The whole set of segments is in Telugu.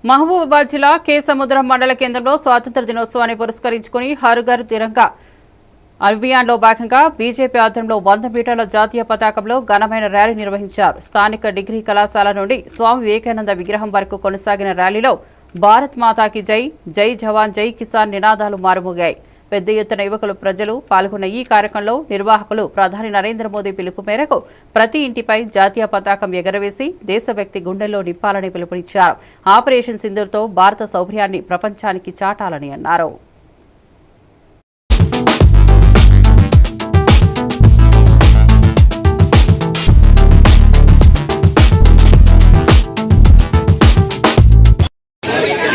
మహబూబాబాద్ జిల్లా కే సముద్రం మండల కేంద్రంలో స్వాతంత్ర దినోత్సవాన్ని పురస్కరించుకుని హర్ ఘర్ తిరంగా అభియాన్లో భాగంగా బీజేపీ ఆధ్వర్యంలో 100 మీటర్ల జాతీయ పతాకంలో ఘనమైన ర్యాలీ నిర్వహించారు. స్థానిక డిగ్రీ కళాశాల నుండి స్వామి వివేకానంద విగ్రహం వరకు కొనసాగిన ర్యాలీలో భారత్ మాతాకి జై, జై జవాన్, జై కిసాన్ నినాదాలు మారుమోగాయి. పెద్ద ఎత్తున యువకులు ప్రజలు పాల్గొన్న ఈ కార్యక్రమంలో నిర్వాహకులు ప్రధాని నరేంద్ర మోదీ పిలుపు మేరకు ప్రతి ఇంటిపై జాతీయ పతాకం ఎగరవేసి దేశభక్తి గుండెల్లో నింపాలని పిలుపునిచ్చారు. ఆపరేషన్ సింధూర్తో భారత శౌర్యాన్ని ప్రపంచానికి చాటాలని అన్నారు.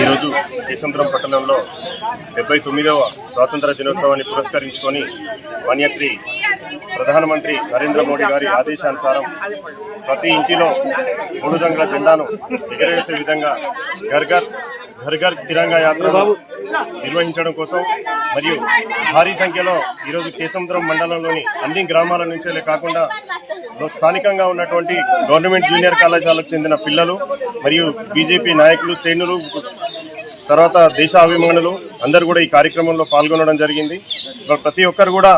ఈరోజు కేసముద్రం పట్టణంలో 79వ స్వాతంత్ర దినోత్సవాన్ని పురస్కరించుకొని మాన్యశ్రీ ప్రధానమంత్రి నరేంద్ర మోడీ గారి ఆదేశానుసారం ప్రతి ఇంటిలో 3 రంగుల జెండాను ఎగరవేసే విధంగా ఘర్ ఘర్ తిరంగా యాత్రను నిర్వహించడం కోసం మరియు భారీ సంఖ్యలో ఈరోజు కేసముద్రం మండలంలోని అన్ని గ్రామాల నుంచే కాకుండా స్థానికంగా ఉన్నటువంటి గవర్నమెంట్ జూనియర్ కళాశాలకు చెందిన పిల్లలు మరియు బీజేపీ నాయకులు, శ్రేణులు, తర్వాత దేశాభిమానులు అందరూ కూడా ఈ కార్యక్రమంలో పాల్గొనడం జరిగింది. ప్రతి ఒక్కరు కూడా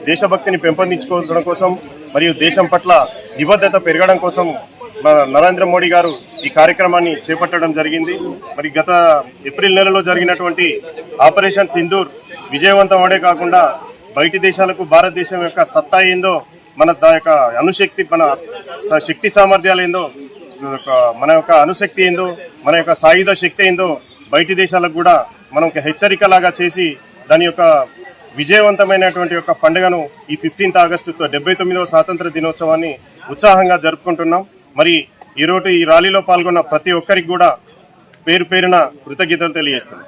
దేశభక్తిని పెంపొందించుకోవడం కోసం మరియు దేశం పట్ల నిబద్ధత పెరగడం కోసం నరేంద్ర మోడీ గారు ఈ కార్యక్రమాన్ని చేపట్టడం జరిగింది. మరి గత ఏప్రిల్ నెలలో జరిగినటువంటి ఆపరేషన్ సింధూర్ విజయవంతం అవడే కాకుండా బయటి దేశాలకు భారతదేశం యొక్క సత్తా ఏందో, మన యొక్క అణుశక్తి, మన శక్తి సామర్థ్యాలు ఏందో, మన యొక్క అణుశక్తి ఏందో, మన యొక్క సాయుధ శక్తి ఏందో బయటి దేశాలకు కూడా మనం ఒక హెచ్చరికలాగా చేసి దాని యొక్క విజయవంతమైనటువంటి యొక్క పండుగను ఈ 15th ఆగస్టుతో 79వ స్వాతంత్ర దినోత్సవాన్ని ఉత్సాహంగా జరుపుకుంటున్నాం. మరి ఈరోజు ఈ ర్యాలీలో పాల్గొన్న ప్రతి ఒక్కరికి కూడా పేరు పేరున కృతజ్ఞతలు తెలియజేస్తున్నాం.